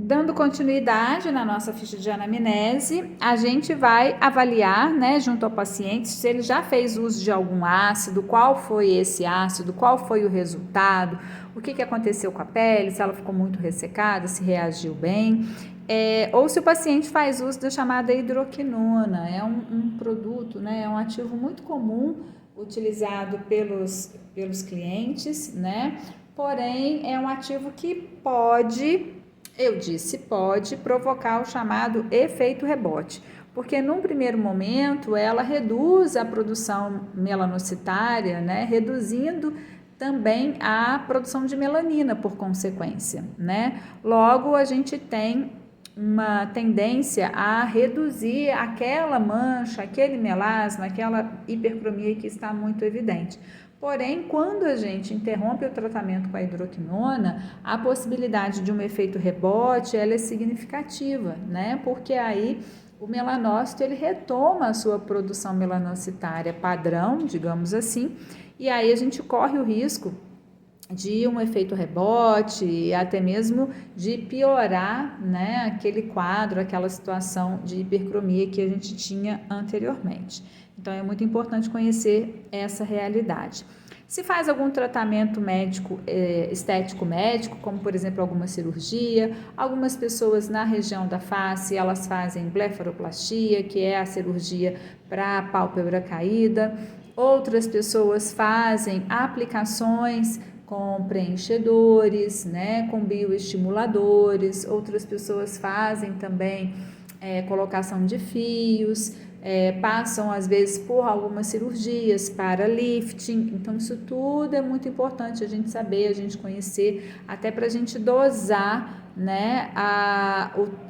Dando continuidade na nossa ficha de anamnese, a gente vai avaliar, né, junto ao paciente, se ele já fez uso de algum ácido, qual foi esse ácido, qual foi o resultado, o que aconteceu com a pele, se ela ficou muito ressecada, se reagiu bem, ou se o paciente faz uso da chamada hidroquinona. É um produto, né, é um ativo muito comum utilizado pelos clientes, né, porém é um ativo que pode provocar o chamado efeito rebote, porque num primeiro momento ela reduz a produção melanocitária, né, reduzindo também a produção de melanina por consequência, né? Logo a gente tem uma tendência a reduzir aquela mancha, aquele melasma, aquela hipercromia que está muito evidente. Porém, quando a gente interrompe o tratamento com a hidroquinona, a possibilidade de um efeito rebote ela é significativa, né? Porque aí o melanócito ele retoma a sua produção melanocitária padrão, digamos assim, e aí a gente corre o risco de um efeito rebote e até mesmo de piorar, né, aquele quadro, aquela situação de hipercromia que a gente tinha anteriormente. Então é muito importante conhecer essa realidade. Se faz algum tratamento médico, estético médico, como por exemplo alguma cirurgia, algumas pessoas na região da face, elas fazem blefaroplastia, que é a cirurgia para a pálpebra caída. Outras pessoas fazem aplicações com preenchedores, né, com bioestimuladores. Outras pessoas fazem também colocação de fios, passam às vezes por algumas cirurgias para lifting. Então isso tudo é muito importante a gente saber, a gente conhecer, até para a gente dosar, né,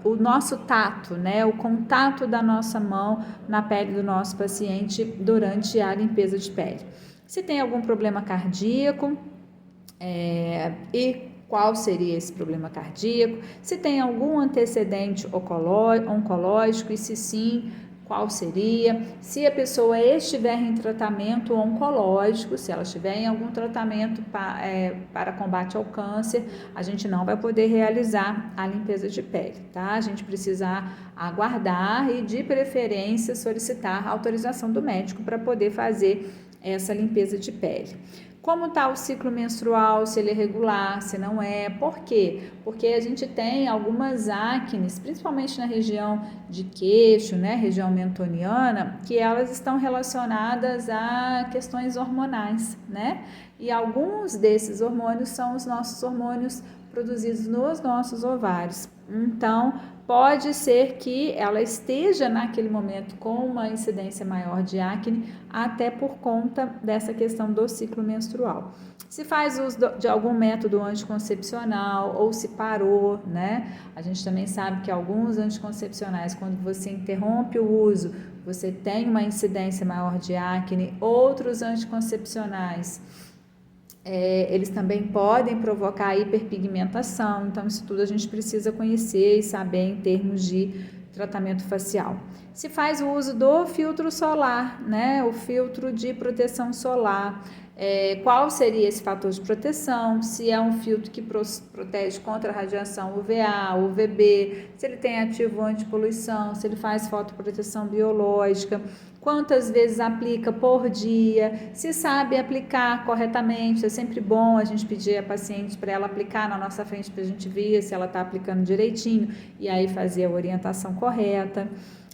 o nosso tato, né, o contato da nossa mão na pele do nosso paciente durante a limpeza de pele. Se tem algum problema cardíaco, e qual seria esse problema cardíaco, se tem algum antecedente oncológico e se sim, qual seria, se a pessoa estiver em tratamento oncológico, se ela estiver em algum tratamento para combate ao câncer, a gente não vai poder realizar a limpeza de pele, tá? A gente precisa aguardar e de preferência solicitar a autorização do médico para poder fazer essa limpeza de pele. Como está o ciclo menstrual, se ele é regular, se não é, por quê? Porque a gente tem algumas acnes, principalmente na região de queixo, né, região mentoniana, que elas estão relacionadas a questões hormonais, né? E alguns desses hormônios são os nossos hormônios produzidos nos nossos ovários. Então, pode ser que ela esteja naquele momento com uma incidência maior de acne, até por conta dessa questão do ciclo menstrual. Se faz uso de algum método anticoncepcional ou se parou, né? A gente também sabe que alguns anticoncepcionais, quando você interrompe o uso, você tem uma incidência maior de acne. Outros anticoncepcionais, eles também podem provocar hiperpigmentação, então isso tudo a gente precisa conhecer e saber em termos de tratamento facial. Se faz o uso do filtro solar, né, o filtro de proteção solar, qual seria esse fator de proteção, se é um filtro que protege contra a radiação UVA, UVB, se ele tem ativo antipoluição, se ele faz fotoproteção biológica, quantas vezes aplica por dia, se sabe aplicar corretamente. É sempre bom a gente pedir a paciente para ela aplicar na nossa frente para a gente ver se ela está aplicando direitinho e aí fazer a orientação correta.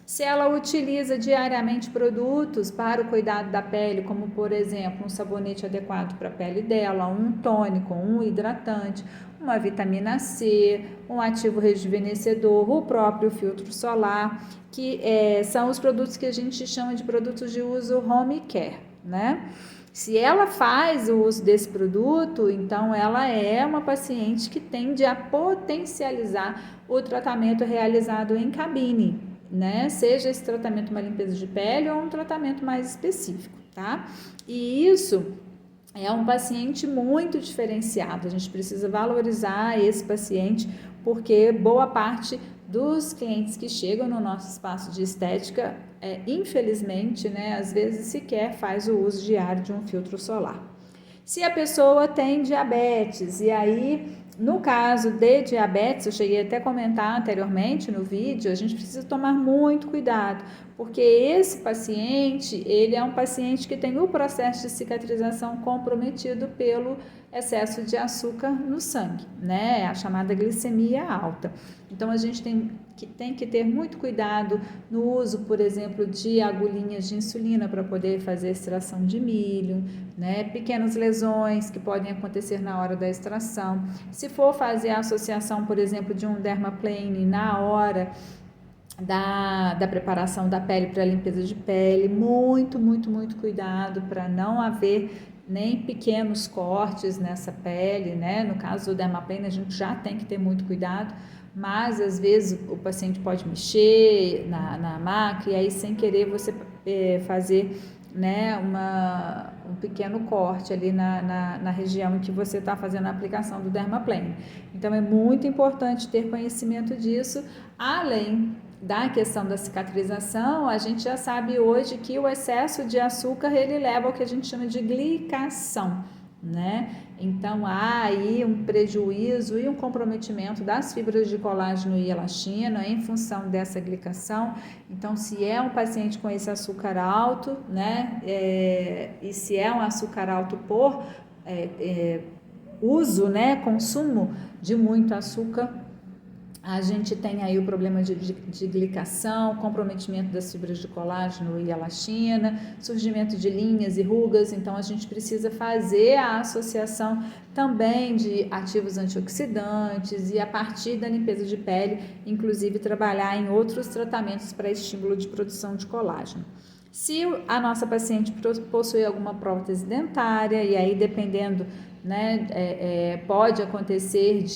Se ela utiliza diariamente produtos para o cuidado da pele, como por exemplo um sabonete adequado para a pele dela, um tônico, um hidratante, uma vitamina C, um ativo rejuvenescedor, o próprio filtro solar, que são os produtos que a gente chama de produtos de uso home care, né? Se ela faz o uso desse produto, então ela é uma paciente que tende a potencializar o tratamento realizado em cabine, né? Seja esse tratamento uma limpeza de pele ou um tratamento mais específico, tá? E isso é um paciente muito diferenciado. A gente precisa valorizar esse paciente, porque boa parte dos clientes que chegam no nosso espaço de estética, infelizmente, né, às vezes sequer faz o uso diário de um filtro solar. Se a pessoa tem diabetes e aí No caso de diabetes, eu cheguei até a comentar anteriormente no vídeo, a gente precisa tomar muito cuidado, porque esse paciente, ele é um paciente que tem o processo de cicatrização comprometido pelo excesso de açúcar no sangue, né? A chamada glicemia alta. Então, a gente tem que ter muito cuidado no uso, por exemplo, de agulhinhas de insulina para poder fazer extração de milho, né? Pequenas lesões que podem acontecer na hora da extração. Se for fazer a associação, por exemplo, de um dermaplane na hora da preparação da pele para limpeza de pele, muito, muito, muito cuidado para não haver nem pequenos cortes nessa pele, né? No caso do dermaplane, a gente já tem que ter muito cuidado, mas às vezes o paciente pode mexer na máquina e aí sem querer você fazer, né, um pequeno corte ali na região em que você está fazendo a aplicação do dermaplane. Então é muito importante ter conhecimento disso, além da questão da cicatrização. A gente já sabe hoje que o excesso de açúcar ele leva ao que a gente chama de glicação, né? Então há aí um prejuízo e um comprometimento das fibras de colágeno e elastina em função dessa glicação. Então, se é um paciente com esse açúcar alto, né, e se é um açúcar alto por uso, né, consumo de muito açúcar, a gente tem aí o problema de glicação, comprometimento das fibras de colágeno e elastina, surgimento de linhas e rugas. Então a gente precisa fazer a associação também de ativos antioxidantes e a partir da limpeza de pele, inclusive trabalhar em outros tratamentos para estímulo de produção de colágeno. Se a nossa paciente possui alguma prótese dentária, e aí dependendo, né, pode acontecer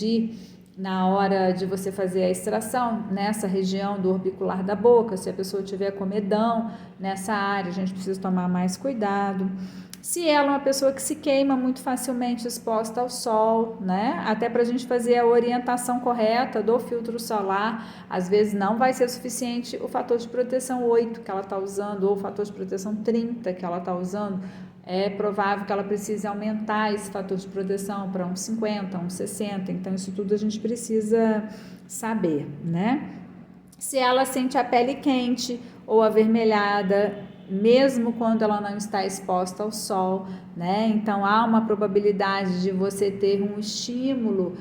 na hora de você fazer a extração, nessa região do orbicular da boca, se a pessoa tiver comedão nessa área, a gente precisa tomar mais cuidado. Se ela é uma pessoa que se queima muito facilmente exposta ao sol, né? Até para a gente fazer a orientação correta do filtro solar, às vezes não vai ser suficiente o fator de proteção 8 que ela está usando, ou o fator de proteção 30 que ela está usando. É provável que ela precise aumentar esse fator de proteção para uns 50, uns 60, então isso tudo a gente precisa saber, né? Se ela sente a pele quente ou avermelhada, mesmo quando ela não está exposta ao sol, né? Então há uma probabilidade de você ter um estímulo,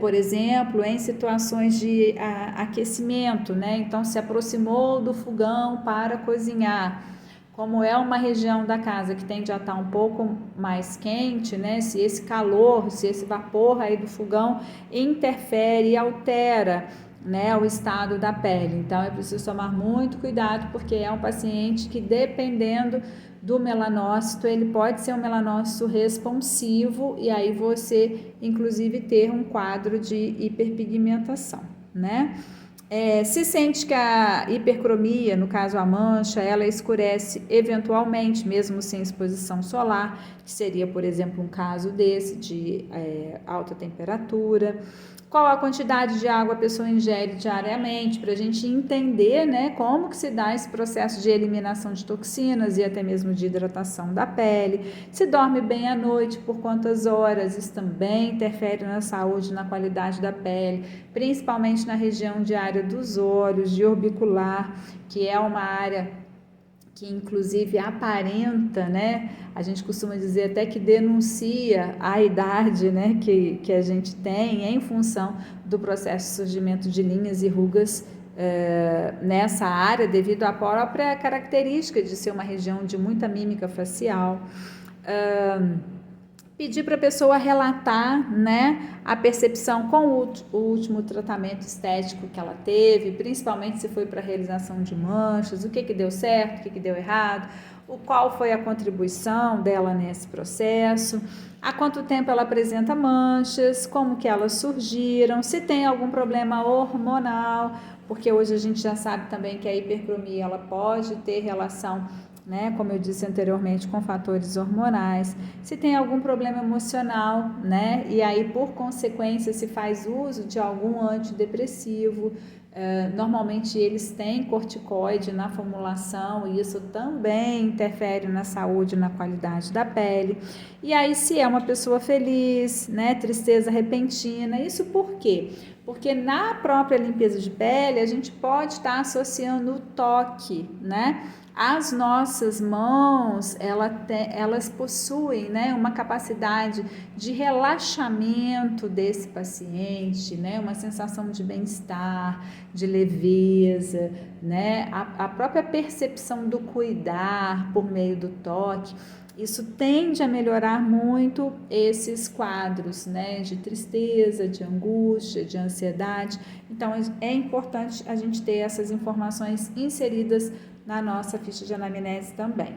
por exemplo, em situações de aquecimento, né? Então se aproximou do fogão para cozinhar. Como é uma região da casa que tende a estar um pouco mais quente, né? Se esse calor, se esse vapor aí do fogão interfere e altera, né, o estado da pele. Então é preciso tomar muito cuidado, porque é um paciente que, dependendo do melanócito, ele pode ser um melanócito responsivo e aí você, inclusive, ter um quadro de hiperpigmentação, né? Se sente que a hipercromia, no caso a mancha, ela escurece eventualmente, mesmo sem exposição solar, que seria, por exemplo, um caso desse de alta temperatura. Qual a quantidade de água a pessoa ingere diariamente, para a gente entender, né, como que se dá esse processo de eliminação de toxinas e até mesmo de hidratação da pele. Se dorme bem à noite, por quantas horas, isso também interfere na saúde, na qualidade da pele, principalmente na região de área dos olhos, de orbicular, que é uma área que inclusive aparenta, né? A gente costuma dizer até que denuncia a idade, né, que a gente tem em função do processo de surgimento de linhas e rugas nessa área, devido à própria característica de ser uma região de muita mímica facial. Pedir para a pessoa relatar, né, a percepção com o último tratamento estético que ela teve, principalmente se foi para a realização de manchas, o que deu certo, o que deu errado, qual foi a contribuição dela nesse processo, há quanto tempo ela apresenta manchas, como que elas surgiram, se tem algum problema hormonal, porque hoje a gente já sabe também que a hipercromia ela pode ter relação, né, como eu disse anteriormente, com fatores hormonais, se tem algum problema emocional, né, e aí por consequência se faz uso de algum antidepressivo, Normalmente eles têm corticoide na formulação e isso também interfere na saúde, na qualidade da pele. E aí, se é uma pessoa feliz, né, tristeza repentina, isso por quê? Porque na própria limpeza de pele a gente pode estar associando o toque, né? As nossas mãos, elas possuem, né, uma capacidade de relaxamento desse paciente, né, uma sensação de bem-estar, de leveza, né, a própria percepção do cuidar por meio do toque. Isso tende a melhorar muito esses quadros, né, de tristeza, de angústia, de ansiedade. Então, é importante a gente ter essas informações inseridas na nossa ficha de anamnese também.